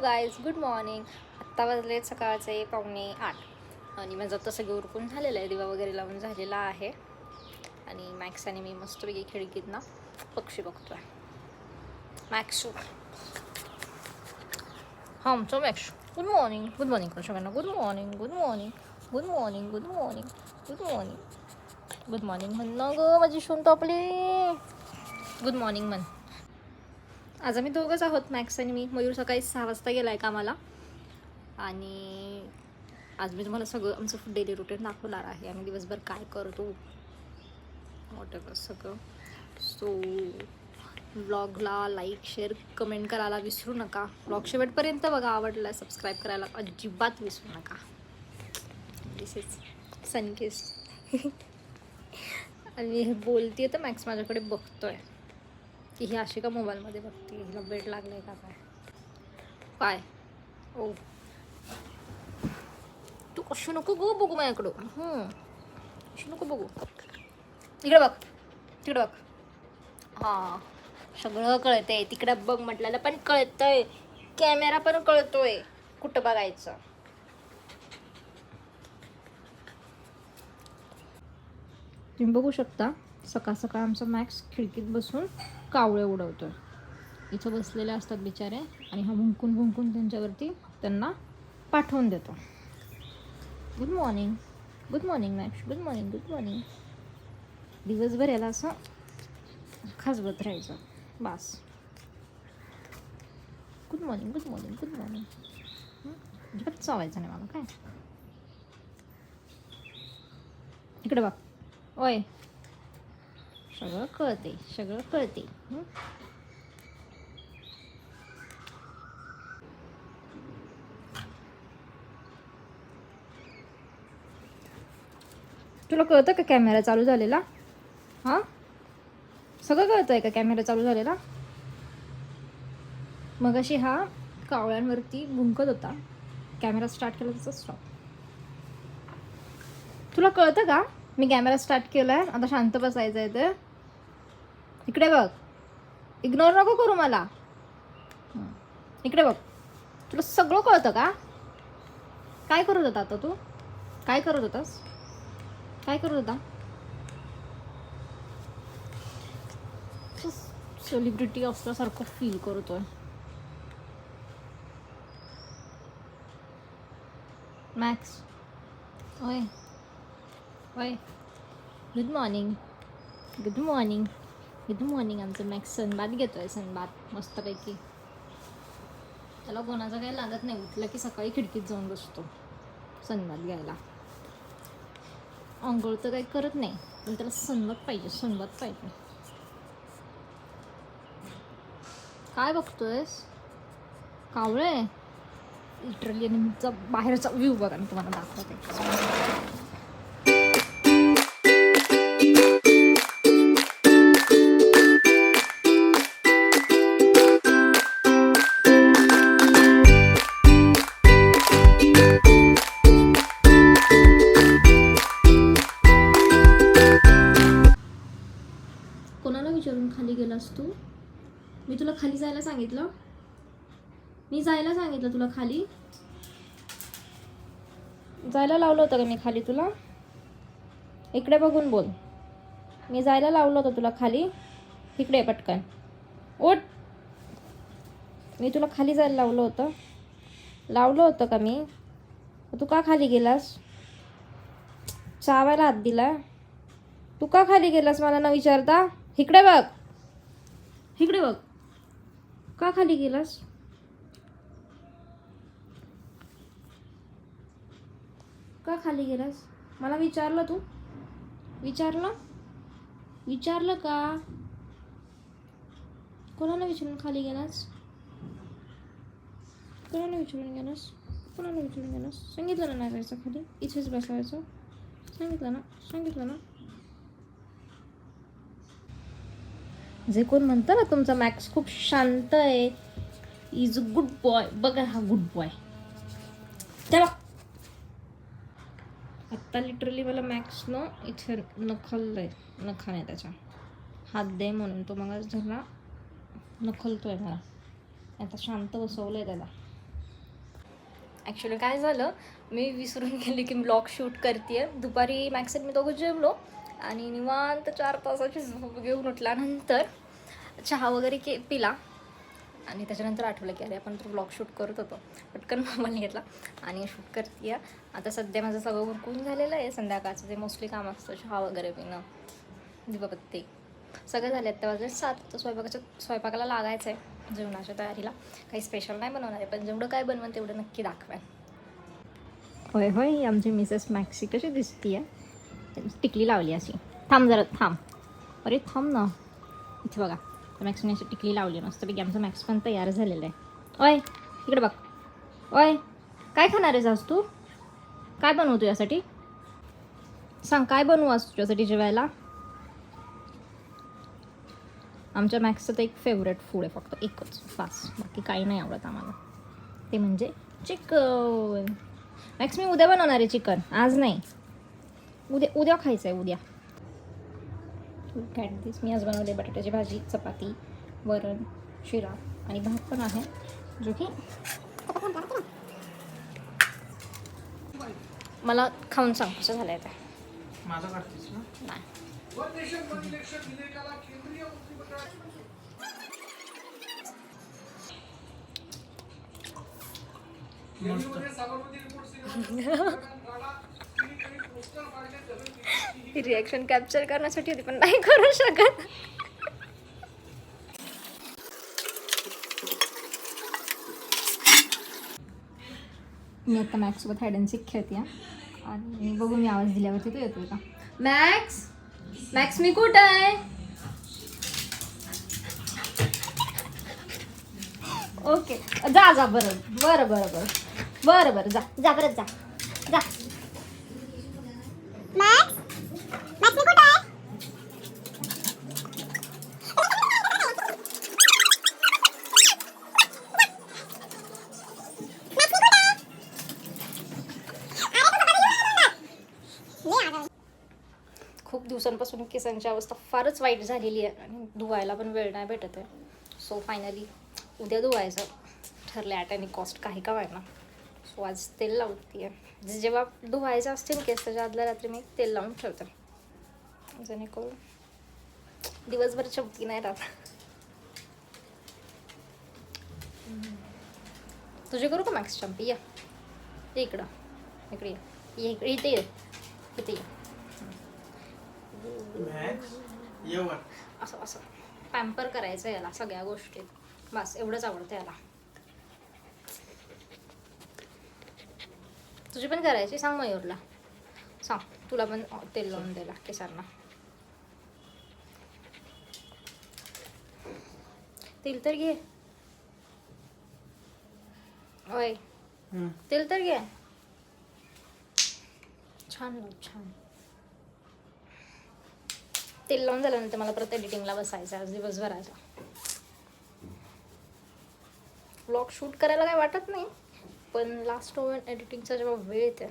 Guys, good morning. आत्ता वाजले सकाळचे 7:45 आणि माझं आता सगळं उरकून झालेलं आहे. दिवा वगैरे लावून झालेला आहे आणि मॅक्स आणि मी मस्तपैकी खिडकीत ना पक्षी बघतोय. मॅक्सू, हा आमचं max. Good morning, good morning करू सगळ्यांना. Good morning, good morning, good morning, good morning, good morning, good morning म्हण ना गं माझी शून टॉपली. गुड मॉर्निंग म्हण. आज आम्ही दोघंच आहोत, मॅक्स आणि मी. मयूर सकाळी 6 वाजता गेला आहे कामाला आणि आज मी तुम्हाला सगळं आमचं डेली रुटीन दाखवणार आहे. आम्ही दिवसभर काय करतो वॉटेवर सगळं. सो व्लॉगला लाईक, शेअर, कमेंट करायला विसरू नका. व्लॉग शेवटपर्यंत बघा. आवडला सबस्क्राईब करायला अजिबात विसरू नका. दिस इज सनकिस. आणि हे बोलते तर मॅक्स माझ्याकडे बघतोय की ही अशी का मोबाईलमध्ये बघते, हिला वेट लागलाय का काय काय. ओ तू अशी नको गो बघू माझ्याकडं. अशी नको बघू. इकडे बघ, तिकडे बघ. हां, सगळं कळतंय. तिकडं बघ म्हटल्याला पण कळतंय, कॅमेरा पण कळतोय कुठं बघायचं. तुम्ही बघू शकता सकाळ सकाळ आमचा मॅक्स खिडकीत बसून कावळे उडवतोय. इथं बसलेले असतात बिचारे आणि हा भुंकून भुंकून त्यांना पाठवून देतो. Good morning, good morning Max, good morning, good morning. दिवसभर याला असं खासबत राहायचं बास. Good morning, good morning, good morning. अजिबात चावायचं नाही मला काय. इकडे बघ. ओय, सगळं कळते, सगळं कळते. तुला कळतं का कॅमेरा चालू झालेला? हां, सगळं कळतं आहे का कॅमेरा चालू झालेला? मग अशी हा कावळ्यांवरती भुंकत होता. कॅमेरा स्टार्ट केला त्याचा स्टॉप. तुला कळतं का मी कॅमेरा स्टार्ट केला आहे? आता शांत बसायचं आहे. तर इकडे बघ, इग्नोर नको करू मला. इकडे बघ. तुला सगळं कळतं का? काय करत होता आता तू? काय करत होतास? काय करत होता? सेलिब्रिटी असल्यासारखं फील करतोय. मॅक्स, ओय ओय, good morning, good morning, good morning. आमचं मॅक्स सनबाथ घेतोय. सनबाथ मस्तपैकी. त्याला कोणाचं काही लागत नाही. उठलं की सकाळी खिडकीत जाऊन बसतो सनबाथ घ्यायला. आंघोळ तर काही करत नाही, पण त्याला सनबाथ पाहिजे, सनबाथ पाहिजे. काय बघतोयस? कावळे लिटरली. आणि बाहेरचा व्ह्यू बघा, मी तुम्हाला दाखवते. कोणाला विचारून खाली गेलास तू? मी तुला खाली जायला सांगितलं? मी जायला सांगितलं तुला खाली? जायला लावलं होतं का मी खाली तुला? इकडे बघून बोल. मी जायला लावलं होतं तुला खाली? इकडे पटकन उठ. मी तुला खाली जायला लावलं होतं का मी? तू का खाली गेलास? चावायला हात दिला? तू का खाली गेलास मला न विचारता? इकडे बघ, इकडे बघ. का खाली गेलास? का खाली गेलास? मला विचारलं तू? विचारलं का? कोणाला विचारून खाली गेलास? कोणाला विचारून गेलास? सांगितलं ना नाही जायचं खाली, इथेच बसायचं. सांगितलं ना. जे कोण म्हणतं ना तुमचा मॅक्स खूप शांत आहे, इज अ गुड बॉय. बघा हा गुड बॉय. चला, आत्ता लिटरली मला मॅक्सनं इथे नखललंय. नखाने त्याच्या हात दे म्हणून तो मग झाला नखलतोय मला. आता शांत बसवलंय त्याला. ॲक्च्युली काय झालं, मी विसरून गेले की ब्लॉग शूट करते. दुपारी मॅक्स मी दोघं जेवलो आणि निवांत 4 तासाची झोप घेऊन उठल्यानंतर चहा वगैरे पिला आणि त्याच्यानंतर आठवलं की अरे आपण तो ब्लॉग शूट करत होतो. पटकन मोबाईल घेतला आणि शूट करते. आता सध्या माझं सगळं उरकून झालेलं आहे. संध्याकाळचं जे मोस्टली काम असतं, चहा वगैरे पिणं, दिवाबत्ती सगळं झालं. आता वाजले 7. तर स्वयंपाकाला लागायचं आहे. जेवणाच्या तयारीला काही स्पेशल नाही बनवणार आहे, पण जेवढं काय बनवून तेवढं नक्की दाखवेन. होय होय, आमची मिसेस मॅक्सी कशी दिसती आहे, टिकली लावली अशी. थांब जरा थांब, अरे थांब ना. इथे बघा, मॅक्सने अशी टिकली लावली. मस्तपैकी आमचं मॅक्स पण तयार झालेलं आहे. ओय इकडे बघ. ओय काय खाणार आहेस आज तू? काय बनवतो यासाठी? सांग काय बनवू आज तुझ्यासाठी जेवायला? आमच्या मॅक्सचं तर एक फेवरेट फूड आहे, फक्त एकच बास, बाकी काही नाही आवडत आम्हाला. ते म्हणजे चिकन. मॅक्स मी उद्या बनवणार आहे चिकन, आज नाही. उद्या खायचं आहे, उद्या. दिस मी आज बनवले बटाट्याची भाजी, चपाती, वरण, शिरा आणि भात पण आहे, जो की मला खाऊन सांग कसं झालं आहे ते. माझा काढतेस ना? नाही. ही रिॲक्शन कॅप्चर करण्यासाठी होती, पण नाही करू शकत. मी आता मॅक्ससोबत हाईड अँड सीक खेळते आणि बघू मी आवाज दिल्यावरती तो येतोय का. मॅक्स, मॅक्स मी कुठं आहे? ओके जा जा, बरं बरं बरं बरं बरं बरं जा जा, बरं जा जा. खूप दिवसांपासून केसांची अवस्था फारच वाईट झालेली आहे आणि धुवायला पण वेळ नाही भेटत आहे. सो फायनली उद्या धुवायचं ठरलं ॲट एनी कॉस्ट, काही का व्हायना. सो आज तेल लावते आहे. जेव्हा धुवायचं असतील केस त्याच्या आदल्या रात्री मी तेल लावून ठेवते, जेणेकरून दिवसभर चमकी नाही राहत. तुझे करू का मॅक्स चंपी? या इकडं, इकडे ये, इकडे इथे ये, इथे ये. असं असं पॅम्पर करायचं याला सगळ्या गोष्टीत, बस एवढंच आवडतं याला. तुझी पण करायची, सांग मयूरला, सांग तुला पण तेल लावून द्यायला केसांना. तेल तर घे. होय तेल तर घे. छान लाव, छान. तेल लावून झाल्यानंतर मला परत एडिटिंगला बसायचं आज दिवसभराचा. व्लॉग शूट करायला काय वाटत नाही, पण लास्ट मोमेंट एडिटिंगचा जेव्हा वेळ येते,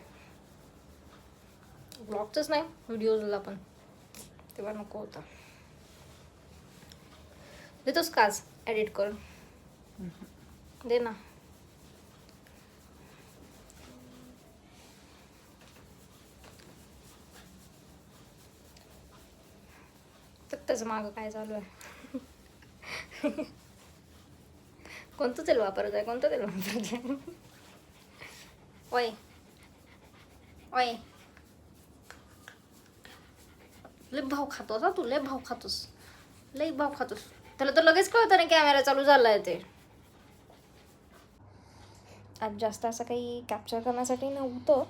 व्लॉगचंच नाही व्हिडिओजला पण, तेव्हा नको होतं. देतोस का आज एडिट करून? दे ना. त्याचं मागं काय चालू आहे? कोणतं तेल वापरत आहे, कोणतं तेल वापरत आहे? ओय ओय, लय भाव खातोस हा तू, लय भाव खातोस, लय भाव खातोस. त्याला तर लगेच कळतं ना कॅमेरा चालू झालाय ते. आज जास्त असं काही कॅप्चर करण्यासाठी नव्हतं,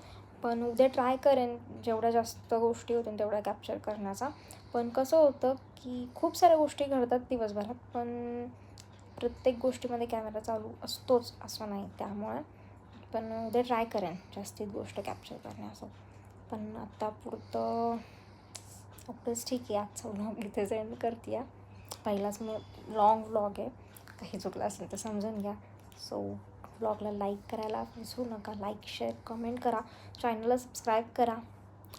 पण उद्या ट्राय करेन जेवढ्या जास्त गोष्टी होतील तेवढ्या कॅप्चर करण्याचा. पण कसं होतं की खूप साऱ्या गोष्टी घडतात दिवसभरात, पण प्रत्येक गोष्टीमध्ये कॅमेरा चालू असतोच असं नाही, त्यामुळे पण उद्या ट्राय करेन जास्तीत गोष्ट कॅप्चर करण्याचं. पण आत्ता पुरतं ऑफकोर्स ठीक आहे, आजचा व्लॉग इथे सेंड करते. पहिलाच मी लॉंग व्लॉग आहे, काही चुकलं असेल तर समजून घ्या. सो व्लॉगला लाईक करायला विसरू नका. लाईक, शेअर, कमेंट करा, चॅनलला सबस्क्राईब करा,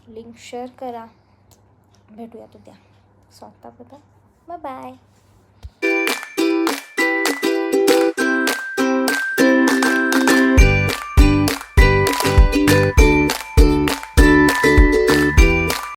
लिंक शेअर करा. भेटूयात उद्या. सो आत्तापर्यंत बाय बाय.